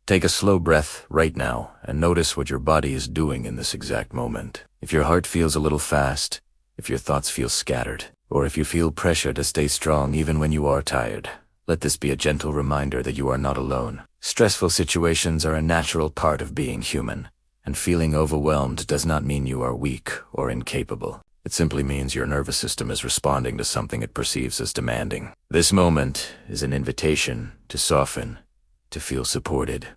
Take a slow breath right now and notice what your body is doing in this exact moment. If your heart feels a little fast, if your thoughts feel scattered, or if you feel pressure to stay strong even when you are tired, let this be a gentle reminder that you are not alone. Stressful situations are a natural part of being human, and feeling overwhelmed does not mean you are weak or incapable. It simply means your nervous system is responding to something it perceives as demanding. This moment is an invitation to soften, to feel supported,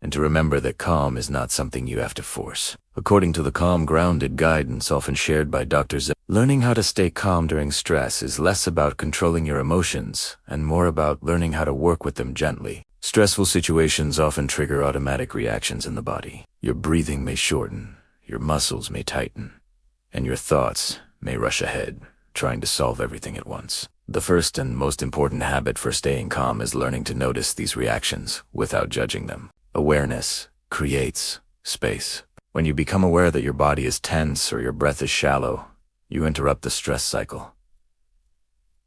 and to remember that calm is not something you have to force. According to the calm, grounded guidance often shared by Dr. Zen, learning how to stay calm during stress is less about controlling your emotions and more about learning how to work with them gently. Stressful situations often trigger automatic reactions in the body. Your breathing may shorten, your muscles may tighten, and your thoughts may rush ahead, trying to solve everything at once. The first and most important habit for staying calm is learning to notice these reactions without judging them. Awareness creates space. When you become aware that your body is tense or your breath is shallow, you interrupt the stress cycle.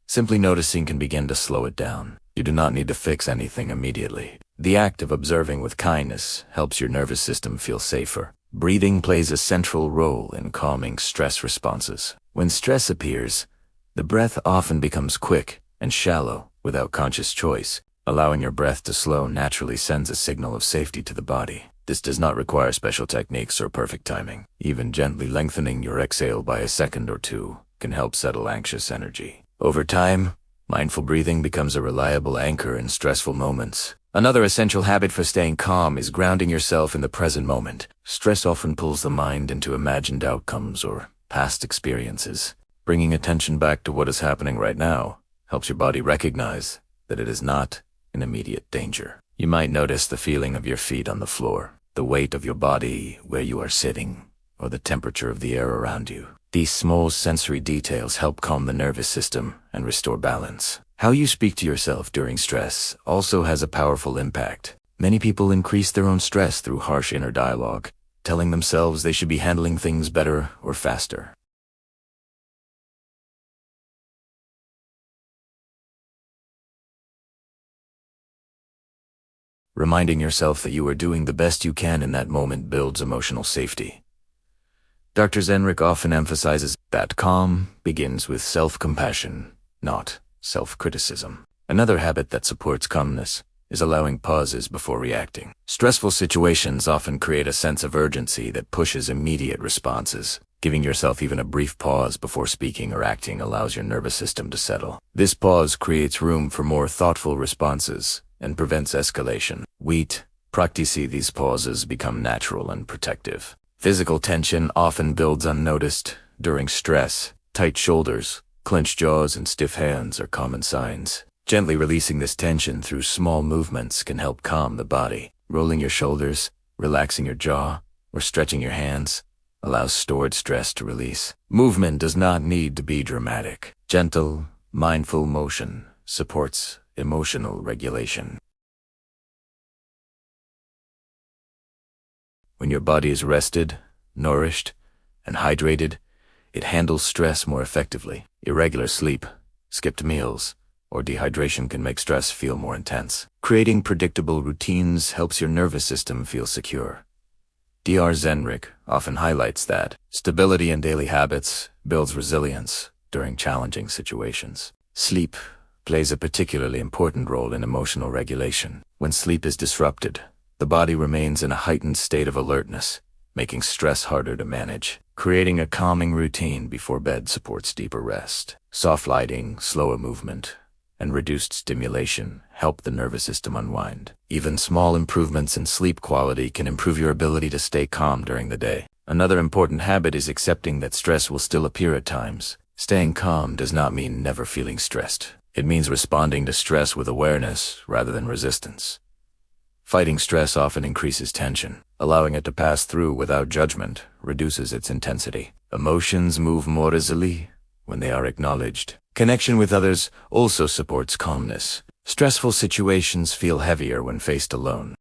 Simply noticing can begin to slow it down. You do not need to fix anything immediately. The act of observing with kindness helps your nervous system feel safer. Breathing plays a central role in calming stress responses. When stress appears, the breath often becomes quick and shallow without conscious choice. Allowing your breath to slow naturally sends a signal of safety to the body. This does not require special techniques or perfect timing. Even gently lengthening your exhale by a second or two can help settle anxious energy. Over time, mindful breathing becomes a reliable anchor in stressful moments. Another essential habit for staying calm is grounding yourself in the present moment. Stress often pulls the mind into imagined outcomes or past experiences. Bringing attention back to what is happening right now helps your body recognize that it is not in immediate danger. You might notice the feeling of your feet on the floor, the weight of your body where you are sitting, or the temperature of the air around you. These small sensory details help calm the nervous system and restore balance. How you speak to yourself during stress also has a powerful impact. Many people increase their own stress through harsh inner dialogue, telling themselves they should be handling things better or faster. Reminding yourself that you are doing the best you can in that moment builds emotional safety. Dr. Zenrich often emphasizes that calm begins with self-compassion, not self-criticism. Another habit that supports calmness is allowing pauses before reacting. Stressful situations often create a sense of urgency that pushes immediate responses. Giving yourself even a brief pause before speaking or acting allows your nervous system to settle. This pause creates room for more thoughtful responses and prevents escalation. Practice these pauses become natural and protective. Physical tension often builds unnoticed during stress. Tight shoulders, clenched jaws, and stiff hands are common signs. Gently releasing this tension through small movements can help calm the body. Rolling your shoulders, relaxing your jaw, or stretching your hands allows stored stress to release. Movement does not need to be dramatic. Gentle, mindful motion supports emotional regulation. When your body is rested, nourished, and hydrated, it handles stress more effectively. Irregular sleep, skipped meals, or dehydration can make stress feel more intense. Creating predictable routines helps your nervous system feel secure. Dr. Zenrich often highlights that stability in daily habits builds resilience during challenging situations. Sleep plays a particularly important role in emotional regulation. When sleep is disrupted, the body remains in a heightened state of alertness, making stress harder to manage. Creating a calming routine before bed supports deeper rest. Soft lighting, slower movement, and reduced stimulation help the nervous system unwind. Even small improvements in sleep quality can improve your ability to stay calm during the day. Another important habit is accepting that stress will still appear at times. Staying calm does not mean never feeling stressed. It means responding to stress with awareness rather than resistance. Fighting stress often increases tension. Allowing it to pass through without judgment reduces its intensity. Emotions move more easily when they are acknowledged. Connection with others also supports calmness. Stressful situations feel heavier when faced alone.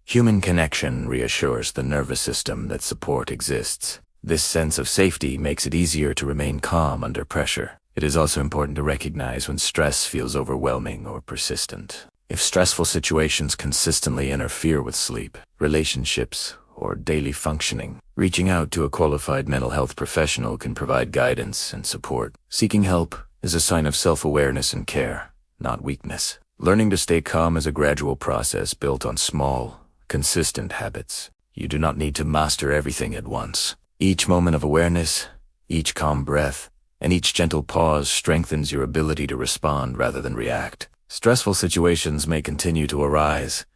Human connection reassures the nervous system that support exists. This sense of safety makes it easier to remain calm under pressure. It is also important to recognize when stress feels overwhelming or persistent. If stressful situations consistently interfere with sleep, relationships, or daily functioning, reaching out to a qualified mental health professional can provide guidance and support. Seeking help is a sign of self-awareness and care, not weakness. Learning to stay calm is a gradual process built on small, consistent habits. You do not need to master everything at once. Each moment of awareness, each calm breath, and each gentle pause strengthens your ability to respond rather than react. Stressful situations may continue to arise,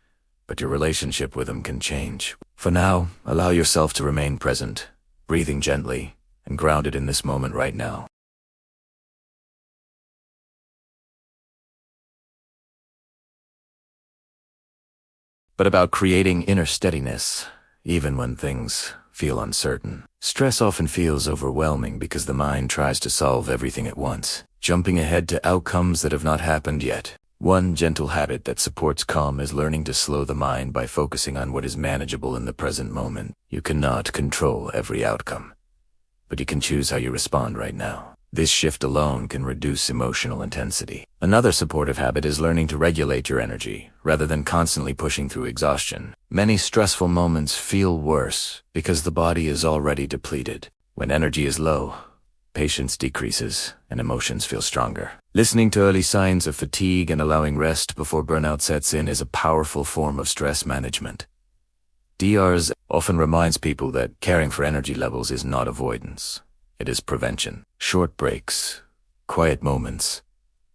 but your relationship with them can change. For now, allow yourself to remain present, breathing gently, and grounded in this moment right now. But about creating inner steadiness, even when things feel uncertain. Stress often feels overwhelming because the mind tries to solve everything at once, jumping ahead to outcomes that have not happened yet. One gentle habit that supports calm is learning to slow the mind by focusing on what is manageable in the present moment. You cannot control every outcome, but you can choose how you respond right now. This shift alone can reduce emotional intensity. Another supportive habit is learning to regulate your energy, rather than constantly pushing through exhaustion. Many stressful moments feel worse because the body is already depleted. When energy is low, patience decreases, and emotions feel stronger. Listening to early signs of fatigue and allowing rest before burnout sets in is a powerful form of stress management. DRS often reminds people that caring for energy levels is not avoidance. It is prevention. Short breaks, quiet moments,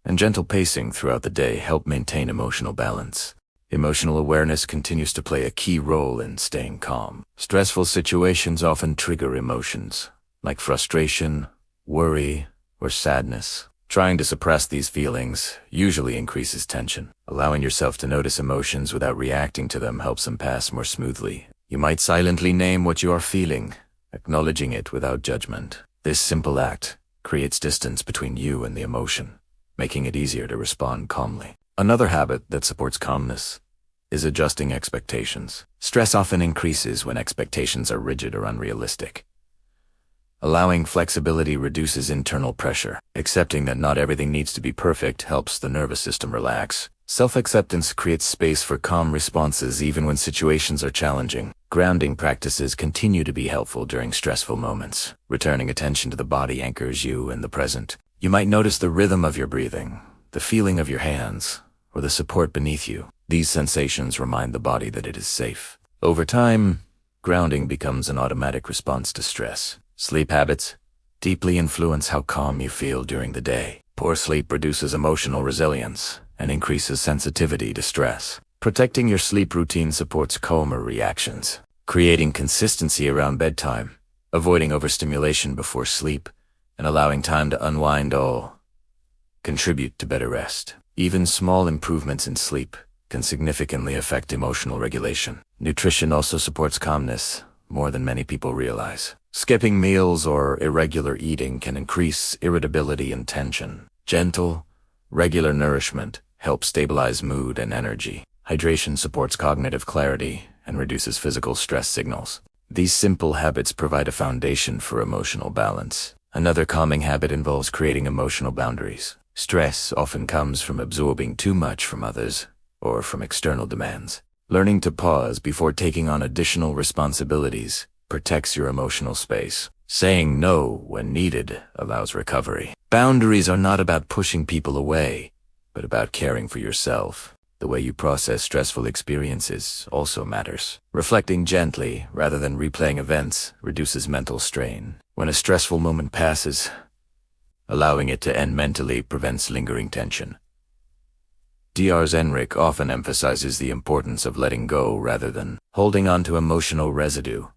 and gentle pacing throughout the day help maintain emotional balance. Emotional awareness continues to play a key role in staying calm. Stressful situations often trigger emotions, like frustration, worry, or sadness. Trying to suppress these feelings usually increases tension. Allowing yourself to notice emotions without reacting to them helps them pass more smoothly. You might silently name what you are feeling, acknowledging it without judgment. This simple act creates distance between you and the emotion, making it easier to respond calmly. Another habit that supports calmness is adjusting expectations. Stress often increases when expectations are rigid or unrealistic. Allowing flexibility reduces internal pressure. Accepting that not everything needs to be perfect helps the nervous system relax. Self-acceptance creates space for calm responses even when situations are challenging. Grounding practices continue to be helpful during stressful moments. Returning attention to the body anchors you in the present. You might notice the rhythm of your breathing, the feeling of your hands, or the support beneath you. These sensations remind the body that it is safe. Over time, grounding becomes an automatic response to stress. Sleep habits deeply influence how calm you feel during the day. Poor sleep reduces emotional resilience and increases sensitivity to stress. Protecting your sleep routine supports calmer reactions. Creating consistency around bedtime, avoiding overstimulation before sleep, and allowing time to unwind all contribute to better rest. Even small improvements in sleep can significantly affect emotional regulation. Nutrition also supports calmness more than many people realize. Skipping meals or irregular eating can increase irritability and tension. Gentle, regular nourishment helps stabilize mood and energy. Hydration supports cognitive clarity and reduces physical stress signals. These simple habits provide a foundation for emotional balance. Another calming habit involves creating emotional boundaries. Stress often comes from absorbing too much from others or from external demands. Learning to pause before taking on additional responsibilities protects your emotional space. Saying no when needed allows recovery. Boundaries are not about pushing people away, but about caring for yourself. The way you process stressful experiences also matters. Reflecting gently rather than replaying events reduces mental strain. When a stressful moment passes, allowing it to end mentally prevents lingering tension. Dr. Enric often emphasizes the importance of letting go rather than holding on to emotional residue.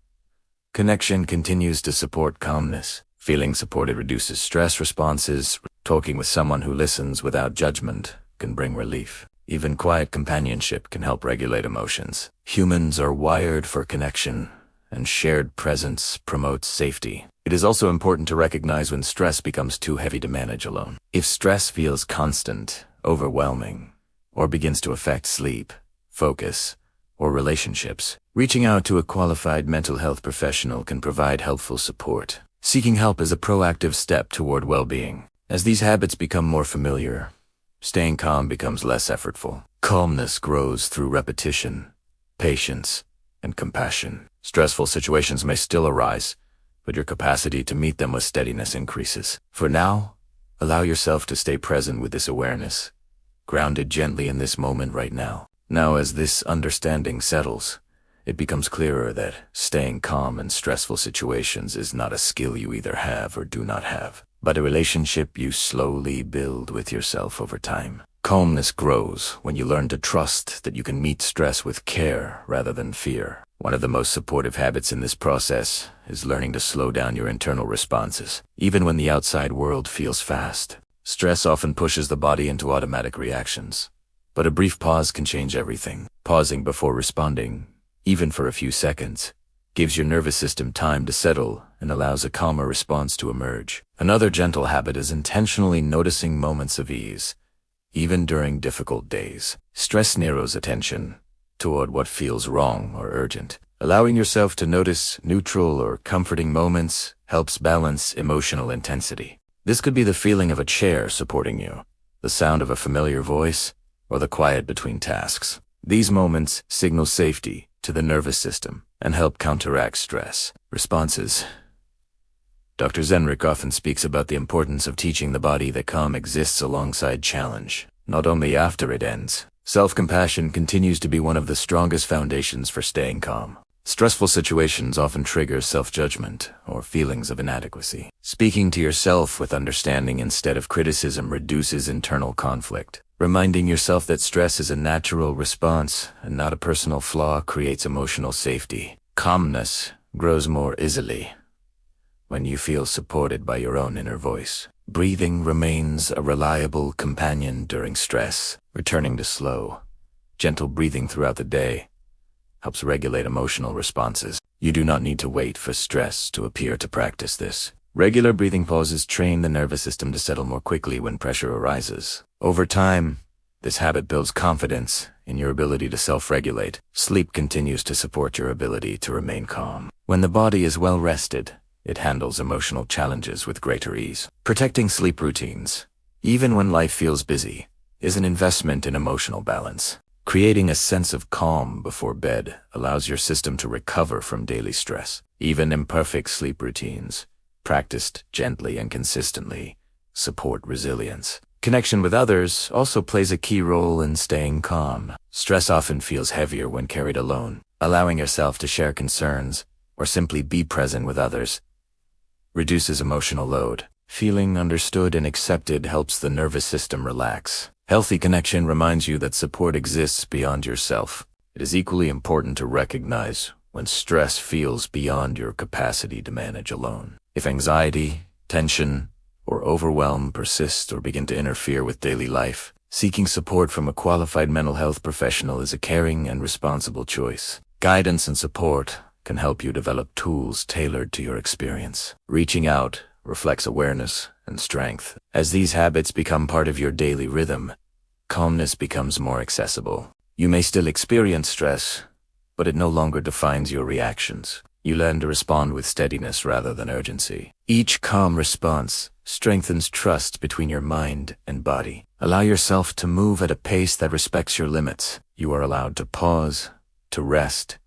Connection continues to support calmness. Feeling supported reduces stress responses. Talking with someone who listens without judgment can bring relief. Even quiet companionship can help regulate emotions. Humans are wired for connection, and shared presence promotes safety. It is also important to recognize when stress becomes too heavy to manage alone. If stress feels constant, overwhelming, or begins to affect sleep, focus, or relationships, reaching out to a qualified mental health professional can provide helpful support. Seeking help is a proactive step toward well-being. As these habits become more familiar, staying calm becomes less effortful. Calmness grows through repetition, patience, and compassion. Stressful situations may still arise, but your capacity to meet them with steadiness increases. For now, allow yourself to stay present with this awareness, grounded gently in this moment right now. Now, as this understanding settles, it becomes clearer that staying calm in stressful situations is not a skill you either have or do not have, but a relationship you slowly build with yourself over time. Calmness grows when you learn to trust that you can meet stress with care rather than fear. One of the most supportive habits in this process is learning to slow down your internal responses, even when the outside world feels fast. Stress often pushes the body into automatic reactions, but a brief pause can change everything. Pausing before responding, even for a few seconds, gives your nervous system time to settle and allows a calmer response to emerge. Another gentle habit is intentionally noticing moments of ease, even during difficult days. Stress narrows attention toward what feels wrong or urgent. Allowing yourself to notice neutral or comforting moments helps balance emotional intensity. This could be the feeling of a chair supporting you, the sound of a familiar voice, or the quiet between tasks. These moments signal safety to the nervous system and help counteract stress responses. Dr. Zenrich often speaks about the importance of teaching the body that calm exists alongside challenge, not only after it ends. Self-compassion continues to be one of the strongest foundations for staying calm. Stressful situations often trigger self-judgment or feelings of inadequacy. Speaking to yourself with understanding instead of criticism reduces internal conflict. Reminding yourself that stress is a natural response and not a personal flaw creates emotional safety. Calmness grows more easily when you feel supported by your own inner voice. Breathing remains a reliable companion during stress. Returning to slow, gentle breathing throughout the day helps regulate emotional responses. You do not need to wait for stress to appear to practice this. Regular breathing pauses train the nervous system to settle more quickly when pressure arises. Over time, this habit builds confidence in your ability to self-regulate. Sleep continues to support your ability to remain calm. When the body is well rested, it handles emotional challenges with greater ease. Protecting sleep routines, even when life feels busy, is an investment in emotional balance. Creating a sense of calm before bed allows your system to recover from daily stress. Even imperfect sleep routines, practiced gently and consistently, support resilience. Connection with others also plays a key role in staying calm. Stress often feels heavier when carried alone. Allowing yourself to share concerns or simply be present with others reduces emotional load. Feeling understood and accepted helps the nervous system relax. Healthy connection reminds you that support exists beyond yourself. It is equally important to recognize when stress feels beyond your capacity to manage alone. If anxiety, tension, or overwhelm persist or begin to interfere with daily life, seeking support from a qualified mental health professional is a caring and responsible choice. Guidance and support can help you develop tools tailored to your experience. Reaching out reflects awareness and strength. As these habits become part of your daily rhythm, calmness becomes more accessible. You may still experience stress, but it no longer defines your reactions. You learn to respond with steadiness rather than urgency. Each calm response strengthens trust between your mind and body. Allow yourself to move at a pace that respects your limits. You are allowed to pause, to rest,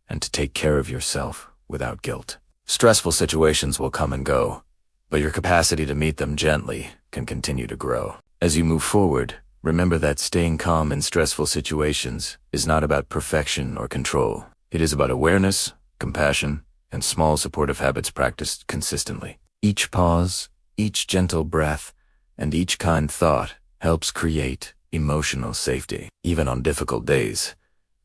and to take care of yourself without guilt. Stressful situations will come and go, but your capacity to meet them gently can continue to grow. As you move forward, remember that staying calm in stressful situations is not about perfection or control. It is about awareness, compassion, and small supportive habits practiced consistently. Each pause, each gentle breath, and each kind thought helps create emotional safety. Even on difficult days,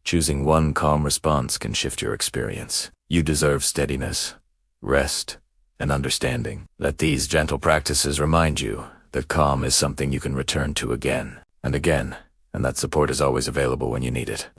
choosing one calm response can shift your experience. You deserve steadiness, rest, and understanding. Let these gentle practices remind you that calm is something you can return to again and again, and that support is always available when you need it.